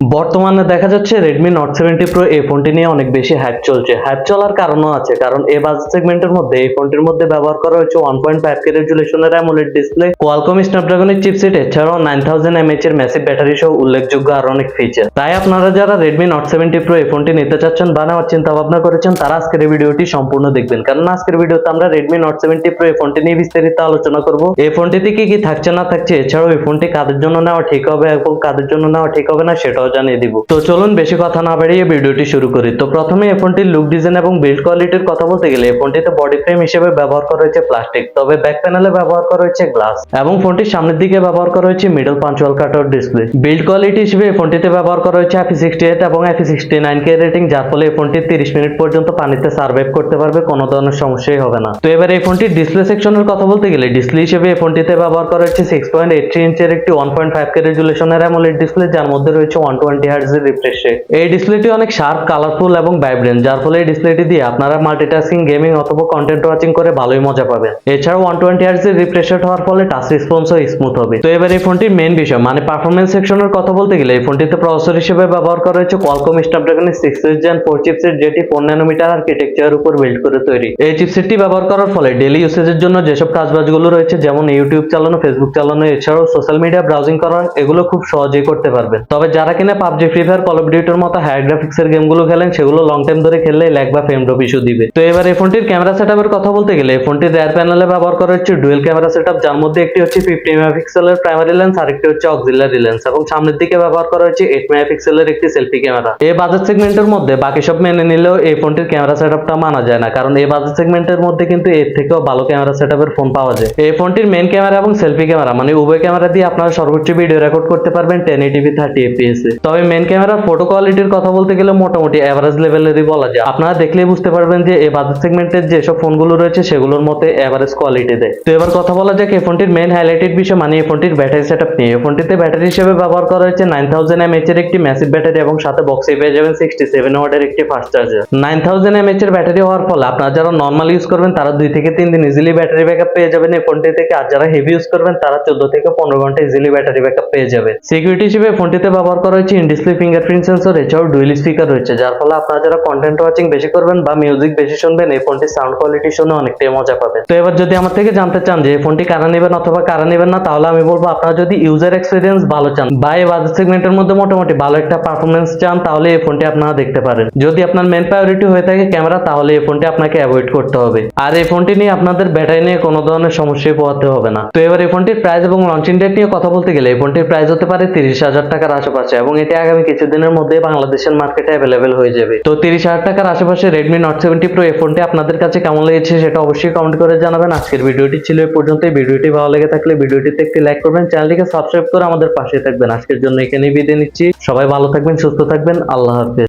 বর্তমানে দেখা যাচ্ছে Redmi Note 70 Pro এই ফোনটি নিয়ে অনেক বেশি হাইপ চলছে। হাইপ চলার কারণও আছে, কারণ এই বাজেট সেগমেন্টের মধ্যে এই ফোনটির মধ্যে ব্যবহার করা হয়েছে 1.5K রেজুলেশনের AMOLED display, Qualcomm Snapdragon এর চিপসেট, এছাড়াও 9000 mAh এর ম্যাসিভ ব্যাটারি সহ উল্লেখযোগ্য আরো অনেক ফিচার। তাই আপনারা যারা Redmi Note 70 Pro এই ফোনটি নিতে চাচ্ছেন বা নেওয়ার চিন্তা ভাবনা করেছেন, তারা আজকের এই ভিডিওটি সম্পূর্ণ দেখবেন, কারণ আজকের ভিডিওতে আমরা Redmi Note 70 Pro এই ফোনটি নিয়ে বিস্তারিত আলোচনা করব। এই ফোনটিতে কি কি থাকছে না থাকছে, এছাড়াও এই ফোনটি কাদের জন্য নেওয়া ঠিক হবে এবং কাদের জন্য নেওয়া ঠিক হবে না সেটাও জানিয়ে দিব। তো চলুন বেশি কথা না বাড়িয়ে ভিডিওটি শুরু করি। তো প্রথমে এই ফোনটির লুক ডিজাইন এবং বিল্ড কোয়ালিটির কথা বলতে গেলে এই ফোনটিতে বডি ফ্রেম হিসেবে ব্যবহার করা হয়েছে প্লাস্টিক, তবে ব্যাক প্যানেলে ব্যবহার করা হয়েছে গ্লাস এবং ফোনটির সামনের দিকে ব্যবহার করা হয়েছে middle punctual cutout display. Build quality হিসেবে এই ফোনটিতে ব্যবহার করা হয়েছে IP68 এবং IP69K রেটিং, যার ফলে এই ফোনটি 30 মিনিট পর্যন্ত পানিতে সার্ভাইভ করতে পারবে, কোনো ধরনের সমস্যাই হবে না। তো এবার এই ফোনটির ডিসপ্লে সেকশনের কথা বলতে গেলে ডিসপ্লে হিসেবে এই ফোনটিতে ব্যবহার করা হয়েছে 6.83 ইঞ্চের একটি 1.5K রেজুলেশনের AMOLED ডিসপ্লে, যার মধ্যে রয়েছে 120 Hz এর রিফ্রেশ রেট। এই ডিসপ্লেটি অনেক শার্প, কালারফুল এবং ভাইব্রেন্ট, যার ফলে এই ডিসপ্লেটি দিয়ে আপনারা মাল্টিটাস্কিং, গেমিং অথবা কন্টেন্ট ওয়াচিং করে ভালোই মজা পাবেন। এছাড়াও 120 Hz এর রিফ্রেশ রেট হওয়ার ফলে টাচ রেসপন্সও স্মুথ হবে। তো এবার এই ফোনটির মেইন বিষয় মানে পারফরম্যান্স সেকশনের কথা বলতে গেলে এই ফোনটিতে প্রসেসর হিসেবে ব্যবহার করা হয়েছে Qualcomm Snapdragon 6th Gen 4 chipset, যেটি 4 ন্যানোমিটার আর্কিটেকচারের উপর বিল্ড করে তৈরি। এই চিপসেটটি ব্যবহার করার ফলে ডেইলি ইউসেজের জন্য যেসব কাজবাজগুলো রয়েছে, যেমন ইউটিউব চালানো, ফেসবুক চালানো, এছাড়াও সোশ্যাল মিডিয়া ব্রাউজিং করা, এগুলো খুব সহজেই করতে পারবেন। তবে যারা কিনা PUBG, free fire, call of ডিউটির মতো হাই গ্রাফিক্সের গেমগুলো খেলেন, সেগুলো লং টাইম ধরে খেললে ল্যাগ বা ফ্রেম ড্রপ ইস্যু দিবে। তো এবার এই ফোনটির ক্যামেরা সেটআপের কথা বলতে গেলে এই ফোনটির রিয়ার প্যানেলে ব্যবহার করা হচ্ছে ডুয়েল ক্যামেরা সেটআপ, যার মধ্যে একটি হচ্ছে 50 মেগাপিক্সেলের প্রাইমারি লেন্স আর একটি হচ্ছে অক্সিলারি লেন্স, এবং সামনের দিকে ব্যবহার করা হচ্ছে 8 মেগাপিক্সেলের একটি সেলফি ক্যামেরা। এই বাজেট সেগমেন্টের মধ্যে বাকি সব মেনে নিলেও এই ফোনটির ক্যামেরা সেটআপটা মানা যায় না, কারণ এই বাজেট সেগমেন্টের মধ্যে কিন্তু এর থেকেও ভালো ক্যামেরা সেটআপের ফোন পাওয়া যায়। এই ফোনটির মেইন ক্যামেরা এবং সেলফি ক্যামেরা মানে উভয় ক্যামেরা দিয়ে আপনারা সর্বোচ্চ ভিডিও রেকর্ড করতে পারবেন 1080p 30fps এ। তবে মেইন ক্যামেরার ফটো কোয়ালিটির কথা বলতে গেলে মোটামুটি এভারেজ লেভেলেরই বলা যায়। আপনারা দেখলেই বুঝতে পারবেন যে এই বাজেট সেগমেন্টের যেসব ফোনগুলো রয়েছে সেগুলোর মধ্যে এভারেজ কোয়ালিটি দেয়। তো এবার কথা বলা যাক এই ফোনটির মেইন হাইলাইটেড বিষয় মানে এই ফোনটির ব্যাটারি সেটআপ নিয়ে। এই ফোনটিতে ব্যাটারি হিসেবে ব্যবহার করা হয়েছে 9000 mAh এর একটি ম্যাসিভ ব্যাটারি এবং সাথে বক্সে পেয়ে যাবেন 67 ওয়াটের একটি ফাস্ট চার্জার। 9000 mAh এর ব্যাটারি হওয়ার ফলে আপনারা যারা নরমাল ইউজ করবেন তারা 2 থেকে 3 দিন ইজিলি ব্যাটারি ব্যাকআপ পেয়ে যাবেন এই ফোনটি থেকে, আর যারা হেভি ইউজ করবেন তারা 14 থেকে 15 ঘন্টা ইজিলি ব্যাটারি ব্যাকআপ পেয়ে যাবে। সিকিউরিটি হিসেবে ফোনটিতে ব্যবহার করা হয়েছে ইন ডিসপ্লে ফিঙ্গারপ্রিন্ট সেন্সর, এছাড়াও ডুয়াল স্পিকার রয়েছে, যার ফলে আপনারা যারা কন্টেন্ট ওয়াচিং বেশি করবেন বা মিউজিক বেশি শুনবেন এই ফোনটির সাউন্ড কোয়ালিটি শুনে অনেকটাই মজা পাবেন। তো এবার যদি আমার থেকে জানতে চান যে এই ফোনটি কারা নেবেন অথবা কারা নেবেন না, তাহলে আমি বলবো আপনারা যদি ইউজার এক্সপিরিয়েন্স ভালো চান বা এই বাজেট সেগমেন্টের মধ্যে মোটামুটি ভালো একটা পারফরম্যান্স চান, তাহলে এই ফোনটি আপনারা দেখতে পারেন। যদি আপনার মেইন প্রায়োরিটি হয়ে থাকে ক্যামেরা, তাহলে এই ফোনটি আপনাকে অ্যাভয়েড করতে হবে, আর এই ফোনটি নিয়ে আপনাদের ব্যাটারি নিয়ে কোনো ধরনের সমস্যায় পোহাতে হবে না। তো এবার এই ফোনটির প্রাইস এবং লঞ্চিং ডেট নিয়ে কথা বলতে গেলে এই ফোনটির প্রাইস হতে পারে 30,000 টাকার আশেপাশে, এবং এটি আগামী কিছুদিনের মধ্যে বাংলাদেশের মার্কেটে অ্যাভেলেবেল হয়ে যাবে। তো 30,000 টাকার আশেপাশে Redmi Note 70 Pro এই ফোনটি আপনাদের কাছে কেমন লেগেছে সেটা অবশ্যই কমেন্ট করে জানাবেন। আজকের ভিডিওটি ছিল এই পর্যন্তই। ভিডিওটি ভালো লেগে থাকলে ভিডিওটিতে একটি লাইক করবেন, চ্যানেলটিকে সাবস্ক্রাইব করে আমাদের পাশে থাকবেন। আজকের জন্য এখানেই বিদায় নিচ্ছি। সবাই ভালো থাকবেন, সুস্থ থাকবেন, আল্লাহ হাফেজ।